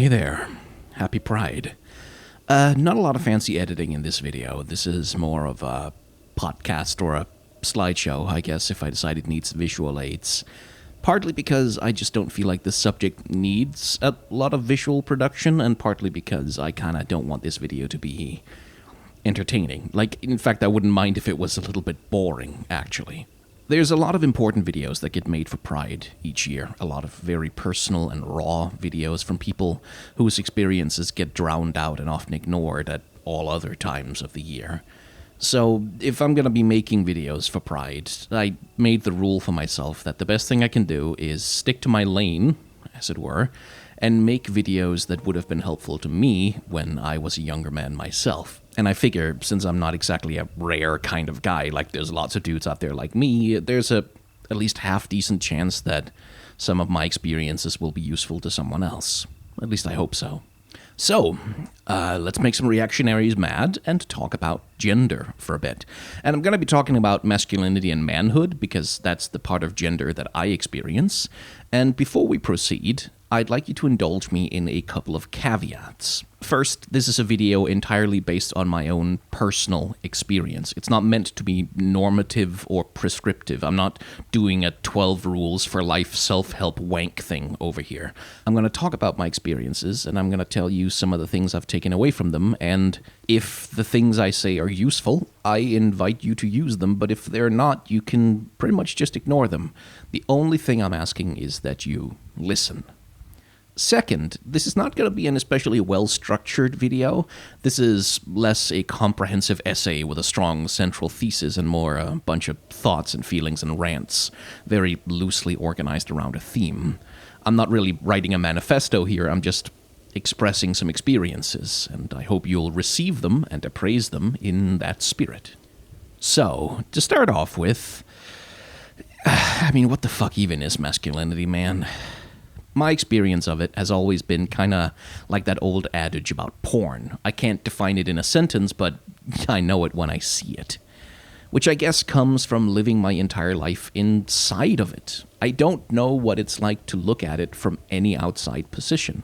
Hey there. Happy Pride. Not a lot of fancy editing in this video. This is more of a podcast or a slideshow, I guess, if I decide it needs visual aids. Partly because I just don't feel like the subject needs a lot of visual production, and partly because I kind of don't want this video to be entertaining. Like, in fact, I wouldn't mind if it was a little bit boring, actually. There's a lot of important videos that get made for Pride each year. A lot of very personal and raw videos from people whose experiences get drowned out and often ignored at all other times of the year. So, if I'm going to be making videos for Pride, I made the rule for myself that the best thing I can do is stick to my lane, as it were, and make videos that would have been helpful to me when I was a younger man myself. And I figure, since I'm not exactly a rare kind of guy, like there's lots of dudes out there like me, there's at least half-decent chance that some of my experiences will be useful to someone else. At least I hope so. So, let's make some reactionaries mad and talk about gender for a bit. And I'm going to be talking about masculinity and manhood, because that's the part of gender that I experience. And before we proceed, I'd like you to indulge me in a couple of caveats. First, this is a video entirely based on my own personal experience. It's not meant to be normative or prescriptive. I'm not doing a 12 rules for life self-help wank thing over here. I'm going to talk about my experiences, and I'm going to tell you some of the things I've taken away from them, and if the things I say are useful, I invite you to use them, but if they're not, you can pretty much just ignore them. The only thing I'm asking is that you listen. Second, this is not going to be an especially well-structured video. This is less a comprehensive essay with a strong central thesis and more a bunch of thoughts and feelings and rants, very loosely organized around a theme. I'm not really writing a manifesto here, I'm just expressing some experiences, and I hope you'll receive them and appraise them in that spirit. So, to start off with, what the fuck even is masculinity, man? My experience of it has always been kind of like that old adage about porn. I can't define it in a sentence, but I know it when I see it. Which I guess comes from living my entire life inside of it. I don't know what it's like to look at it from any outside position.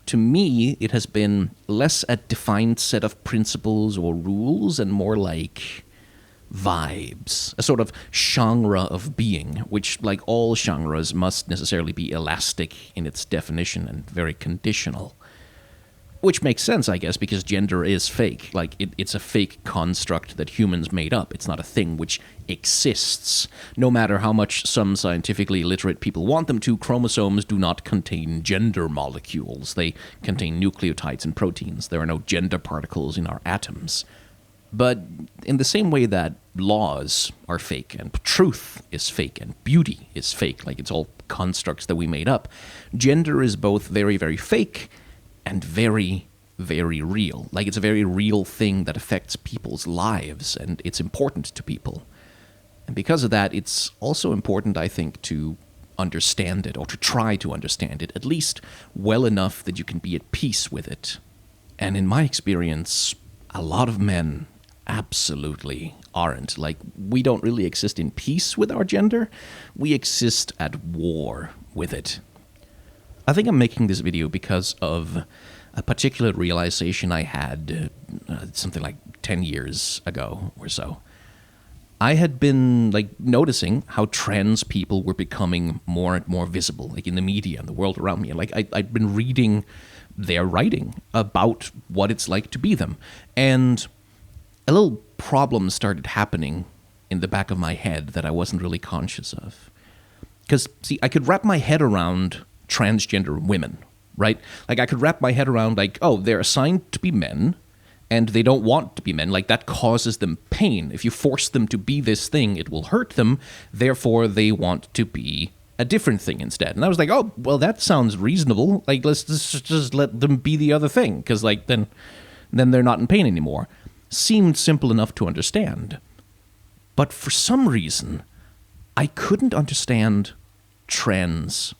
To me, it has been less a defined set of principles or rules and more like vibes, a sort of genre of being, which, like all genres, must necessarily be elastic in its definition and very conditional. Which makes sense, I guess, because gender is fake. Like, it's a fake construct that humans made up. It's not a thing which exists. No matter how much some scientifically literate people want them to, chromosomes do not contain gender molecules. They contain nucleotides and proteins. There are no gender particles in our atoms. But in the same way that laws are fake, and truth is fake, and beauty is fake, like it's all constructs that we made up, gender is both very, very fake and very, very real. Like, it's a very real thing that affects people's lives, and it's important to people. And because of that, it's also important, I think, to understand it, or to try to understand it, at least well enough that you can be at peace with it. And in my experience, a lot of men absolutely aren't. Like, we don't really exist in peace with our gender. We exist at war with it. I think I'm making this video because of a particular realization I had something like 10 years ago or so. I had been, noticing how trans people were becoming more and more visible, in the media and the world around me. I'd been reading their writing about what it's like to be them. And a little problem started happening in the back of my head that I wasn't really conscious of. Because, see, I could wrap my head around transgender women, right? I could wrap my head around, they're assigned to be men, and they don't want to be men. That causes them pain. If you force them to be this thing, it will hurt them. Therefore, they want to be a different thing instead. And I was like, oh, well, that sounds reasonable. Let's just let them be the other thing, because, then they're not in pain anymore. Seemed simple enough to understand. But for some reason, I couldn't understand trans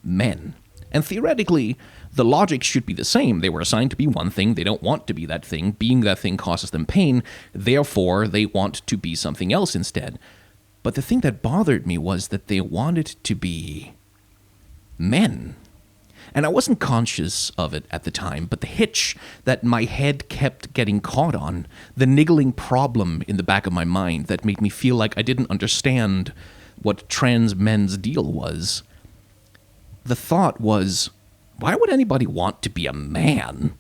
men. And theoretically, the logic should be the same. They were assigned to be one thing. They don't want to be that thing. Being that thing causes them pain. Therefore, they want to be something else instead. But the thing that bothered me was that they wanted to be men. And I wasn't conscious of it at the time, but the hitch that my head kept getting caught on, the niggling problem in the back of my mind that made me feel like I didn't understand what trans men's deal was, the thought was, why would anybody want to be a man?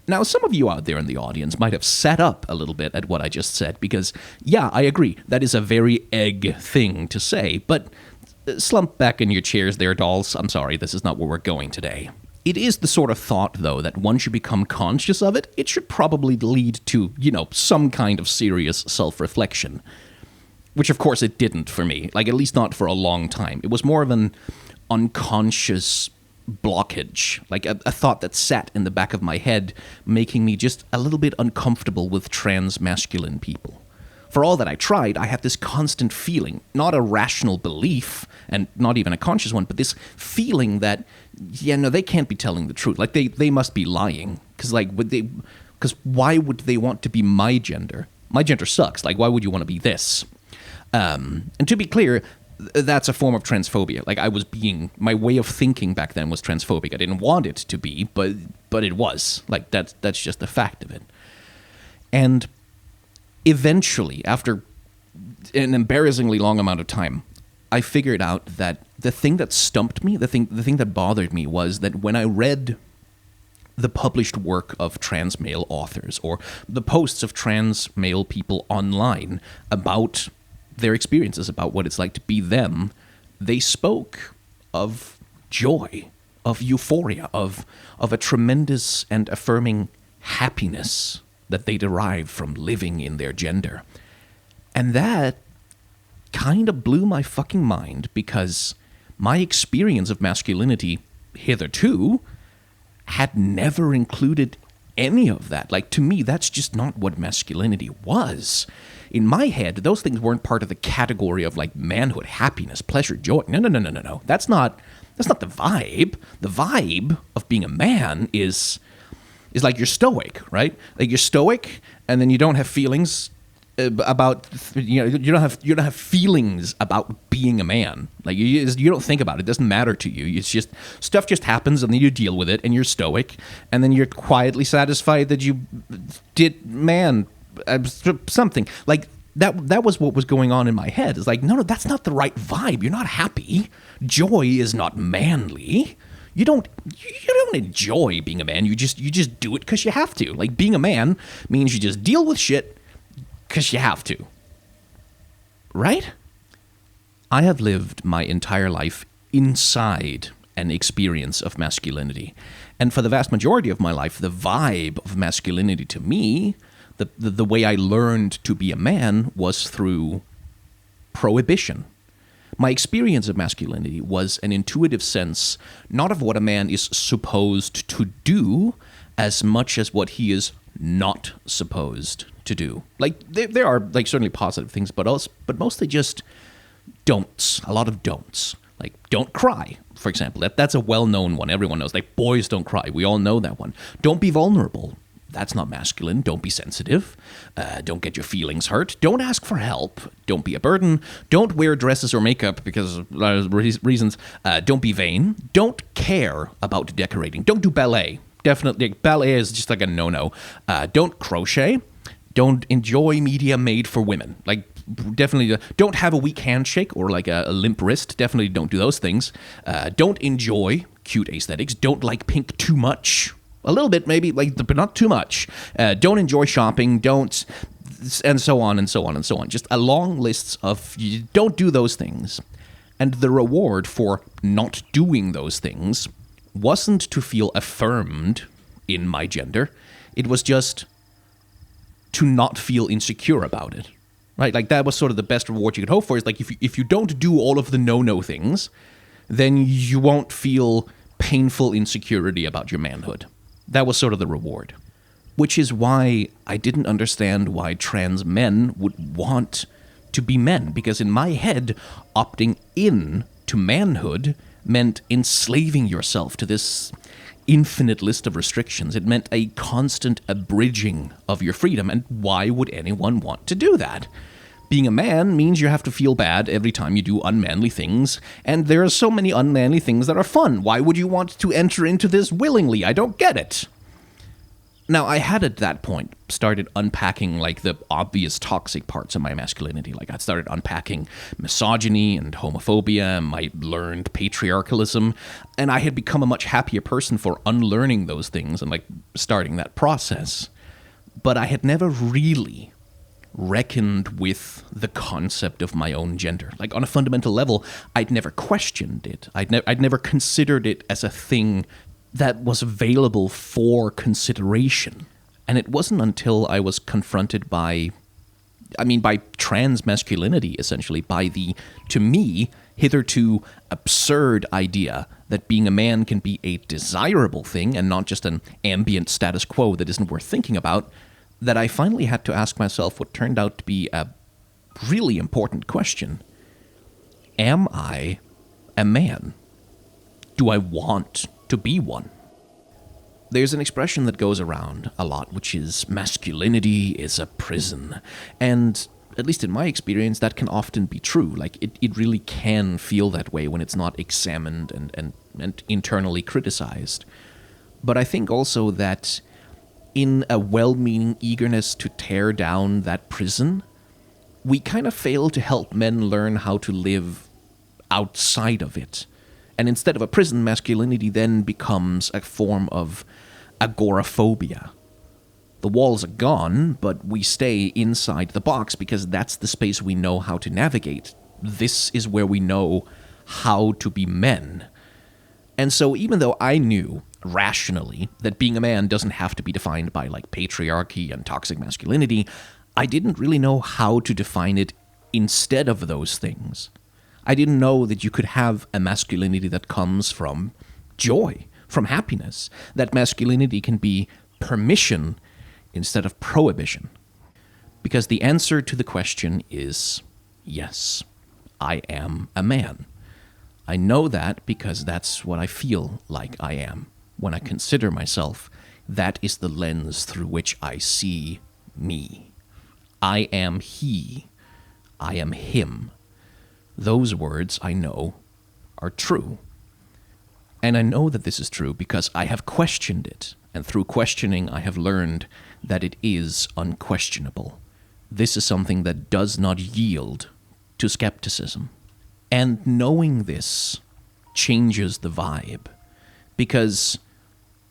Now, some of you out there in the audience might have sat up a little bit at what I just said, because, yeah, I agree, that is a very egg thing to say, but slump back in your chairs there, dolls. I'm sorry, this is not where we're going today. It is the sort of thought, though, that once you become conscious of it, it should probably lead to, some kind of serious self-reflection. Which, of course, it didn't for me, like, at least not for a long time. It was more of an unconscious blockage, like a thought that sat in the back of my head, making me just a little bit uncomfortable with trans masculine people. For all that I tried, I had this constant feeling, not a rational belief, and not even a conscious one, but this feeling that, they can't be telling the truth. Like, they must be lying. Because why would they want to be my gender? My gender sucks. Like, why would you want to be this? And to be clear, that's a form of transphobia. Like, my way of thinking back then was transphobic. I didn't want it to be, but it was. Like, that's just the fact of it. And eventually, after an embarrassingly long amount of time, I figured out that the thing that stumped me, the thing that bothered me, was that when I read the published work of trans male authors, or the posts of trans male people online about their experiences, about what it's like to be them, they spoke of joy, of euphoria, of a tremendous and affirming happiness that they derive from living in their gender. And that kind of blew my fucking mind, because my experience of masculinity hitherto had never included any of that. Like, to me, that's just not what masculinity was. In my head, those things weren't part of the category of, like, manhood, happiness, pleasure, joy. No. That's not the vibe. The vibe of being a man is like you're stoic, right? Like, you're stoic, and then you don't have feelings about, you don't have feelings about being a man. Like, you don't think about it. It doesn't matter to you. It's just, stuff just happens, and then you deal with it, and you're stoic, and then you're quietly satisfied that you did something. Like, that was what was going on in my head. It's like, no, that's not the right vibe. You're not happy. Joy is not manly. You don't enjoy being a man. You just do it because you have to. Like, being a man means you just deal with shit because you have to. Right? I have lived my entire life inside an experience of masculinity. And for the vast majority of my life, the vibe of masculinity to me, the way I learned to be a man, was through prohibition. My experience of masculinity was an intuitive sense, not of what a man is supposed to do, as much as what he is not supposed to do. Like, there are, like, certainly positive things, but mostly just don'ts. A lot of don'ts. Like, don't cry, for example. That's a well-known one. Everyone knows. Like, boys don't cry. We all know that one. Don't be vulnerable. That's not masculine. Don't be sensitive. Don't get your feelings hurt. Don't ask for help. Don't be a burden. Don't wear dresses or makeup because of reasons. Don't be vain. Don't care about decorating. Don't do ballet. Definitely, ballet is just like a no-no. Don't crochet. Don't enjoy media made for women. Like, definitely don't have a weak handshake or like a limp wrist. Definitely don't do those things. Don't enjoy cute aesthetics. Don't like pink too much. A little bit, maybe, like, but not too much. Don't enjoy shopping. Don't, and so on and so on and so on. Just a long list of, you don't do those things. And the reward for not doing those things wasn't to feel affirmed in my gender. It was just to not feel insecure about it. Right? Like, that was sort of the best reward you could hope for. Is like, if you don't do all of the no-no things, then you won't feel painful insecurity about your manhood. That was sort of the reward. Which is why I didn't understand why trans men would want to be men. Because in my head, opting in to manhood meant enslaving yourself to this infinite list of restrictions. It meant a constant abridging of your freedom. And why would anyone want to do that? Being a man means you have to feel bad every time you do unmanly things, and there are so many unmanly things that are fun. Why would you want to enter into this willingly? I don't get it. Now, I had at that point started unpacking like the obvious toxic parts of my masculinity. Like I started unpacking misogyny and homophobia and my learned patriarchalism, and I had become a much happier person for unlearning those things and like starting that process. But I had never really reckoned with the concept of my own gender. Like on a fundamental level, I'd never questioned it. I'd never considered it as a thing that was available for consideration. And it wasn't until I was confronted by trans masculinity, essentially, by the, to me, hitherto absurd idea that being a man can be a desirable thing and not just an ambient status quo that isn't worth thinking about, that I finally had to ask myself what turned out to be a really important question. Am I a man? Do I want to be one? There's an expression that goes around a lot, which is masculinity is a prison. And at least in my experience, that can often be true. Like it really can feel that way when it's not examined and internally criticized. But I think also that in a well-meaning eagerness to tear down that prison, we kind of fail to help men learn how to live outside of it. And instead of a prison, masculinity then becomes a form of agoraphobia. The walls are gone, but we stay inside the box because that's the space we know how to navigate. This is where we know how to be men. And so even though I knew rationally that being a man doesn't have to be defined by like patriarchy and toxic masculinity, I didn't really know how to define it instead of those things. I didn't know that you could have a masculinity that comes from joy, from happiness, that masculinity can be permission instead of prohibition. Because the answer to the question is yes, I am a man. I know that because that's what I feel like I am. When I consider myself, that is the lens through which I see me. I am he. I am him. Those words, I know, are true. And I know that this is true because I have questioned it, and through questioning I have learned that it is unquestionable. This is something that does not yield to skepticism. And knowing this changes the vibe, because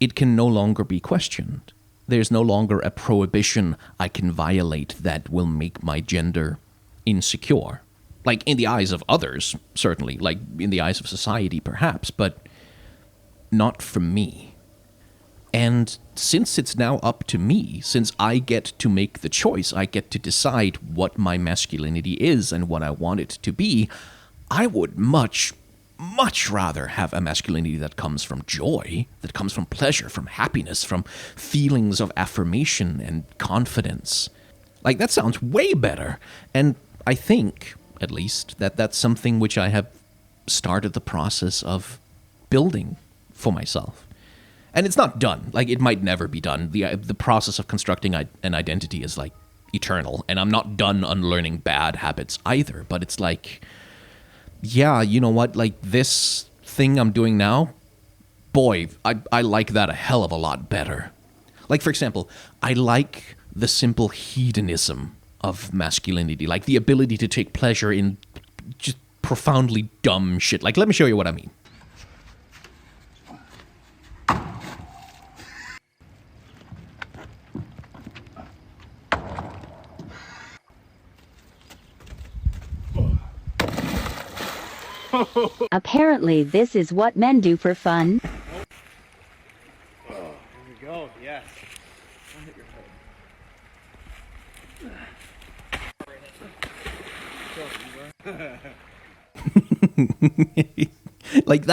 it can no longer be questioned. There's no longer a prohibition I can violate that will make my gender insecure. Like, in the eyes of others, certainly. Like, in the eyes of society, perhaps. But not for me. And since it's now up to me, since I get to make the choice, I get to decide what my masculinity is and what I want it to be, I would much rather have a masculinity that comes from joy, that comes from pleasure, from happiness, from feelings of affirmation and confidence. Like, that sounds way better. And I think, at least, that that's something which I have started the process of building for myself. And it's not done. Like, it might never be done. The process of constructing an identity is, like, eternal. And I'm not done unlearning bad habits either. But it's like, yeah, you know what? Like, this thing I'm doing now, boy, I like that a hell of a lot better. Like, for example, I like the simple hedonism of masculinity, like the ability to take pleasure in just profoundly dumb shit. Like, let me show you what I mean. Apparently, this is what men do for fun. Here we go, yes. Like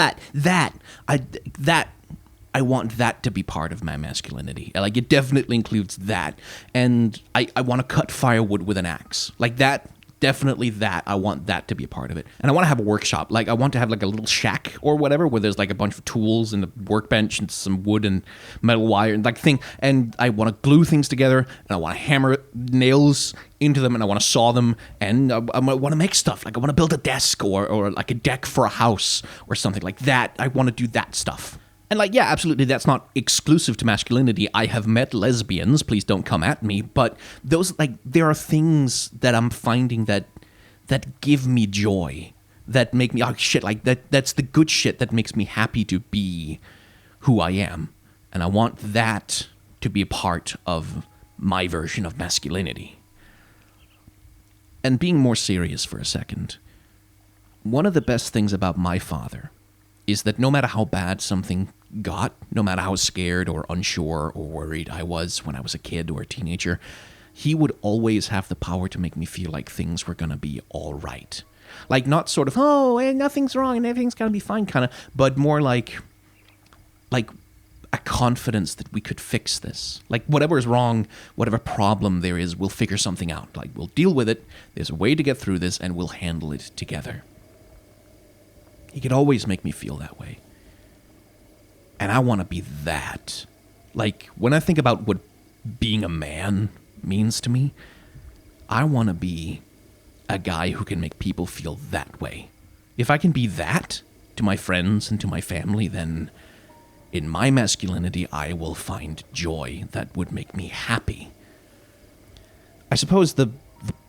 I want that to be part of my masculinity. Like, it definitely includes that. And I want to cut firewood with an axe. Like, that definitely that. I want that to be a part of it. And I want to have a workshop. Like, I want to have like a little shack or whatever where there's like a bunch of tools and a workbench and some wood and metal wire and like thing. And I want to glue things together, and I want to hammer nails into them, and I want to saw them, and I want to make stuff. Like, I want to build a desk or like a deck for a house or something like that. I want to do that stuff. And like, yeah, absolutely, that's not exclusive to masculinity. I have met lesbians, please don't come at me, but those, like, there are things that I'm finding that give me joy, that make me, oh shit, like, that's the good shit that makes me happy to be who I am. And I want that to be a part of my version of masculinity. And being more serious for a second, one of the best things about my father is that no matter how bad something got, no matter how scared or unsure or worried I was when I was a kid or a teenager, he would always have the power to make me feel like things were going to be all right. Like, not sort of, oh, nothing's wrong and everything's going to be fine kind of, but more like a confidence that we could fix this. Like, whatever is wrong, whatever problem there is, we'll figure something out. Like, we'll deal with it, there's a way to get through this, and we'll handle it together. He could always make me feel that way. And I want to be that. Like, when I think about what being a man means to me, I want to be a guy who can make people feel that way. If I can be that to my friends and to my family, then in my masculinity, I will find joy that would make me happy. I suppose the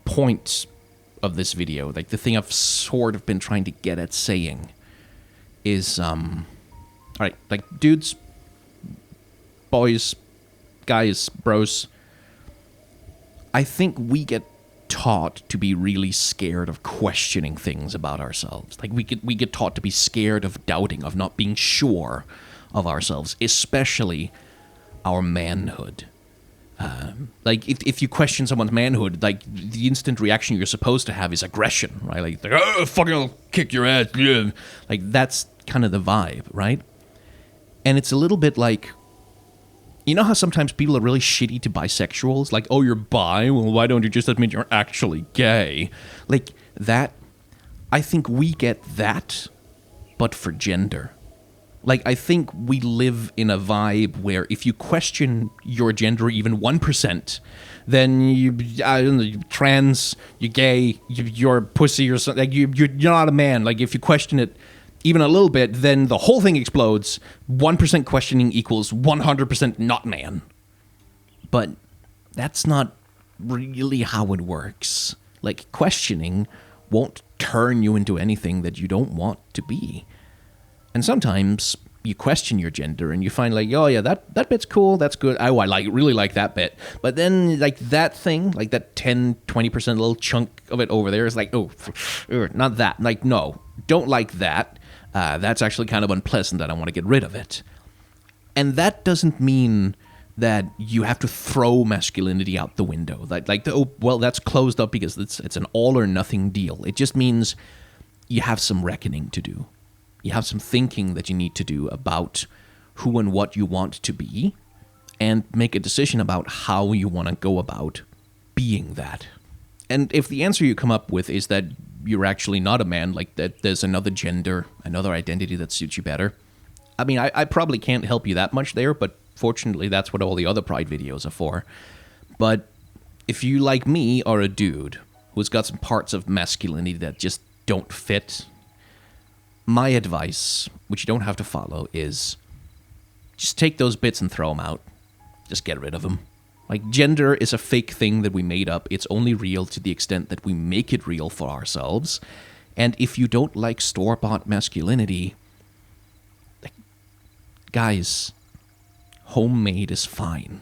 point of this video, like the thing I've sort of been trying to get at saying, is, alright, like, dudes, boys, guys, bros, I think we get taught to be really scared of questioning things about ourselves. Like, we get taught to be scared of doubting, of not being sure of ourselves, especially our manhood. Like, if you question someone's manhood, like, the instant reaction you're supposed to have is aggression, right? Like, oh, fucking I'll kick your ass. Yeah. Like, that's kind of the vibe, right? And it's a little bit like, you know how sometimes people are really shitty to bisexuals? Like, oh, you're bi? Well, why don't you just admit you're actually gay? Like, that, I think we get that, but for gender. Like, I think we live in a vibe where if you question your gender even 1%, then you're trans, you're gay, you're pussy or something. Like, you're not a man. Like, if you question it even a little bit, then the whole thing explodes. 1% questioning equals 100% not man. But that's not really how it works. Like, questioning won't turn you into anything that you don't want to be. And sometimes you question your gender and you find like, oh yeah, that bit's cool, that's good. Oh, I really like that bit. But then like that thing, like that 10, 20% little chunk of it over there is like, oh, not that. Like, no, don't like that. That's actually kind of unpleasant and I want to get rid of it. And that doesn't mean that you have to throw masculinity out the window. Oh, well, that's closed up because it's an all or nothing deal. It just means you have some reckoning to do. You have some thinking that you need to do about who and what you want to be, and make a decision about how you want to go about being that. And if the answer you come up with is that you're actually not a man, like that there's another gender, another identity that suits you better, I mean, I probably can't help you that much there, but fortunately that's what all the other Pride videos are for. But if you, like me, are a dude who's got some parts of masculinity that just don't fit, my advice, which you don't have to follow, is just take those bits and throw them out. Just get rid of them. Like, gender is a fake thing that we made up. It's only real to the extent that we make it real for ourselves. And if you don't like store-bought masculinity, like, guys, homemade is fine.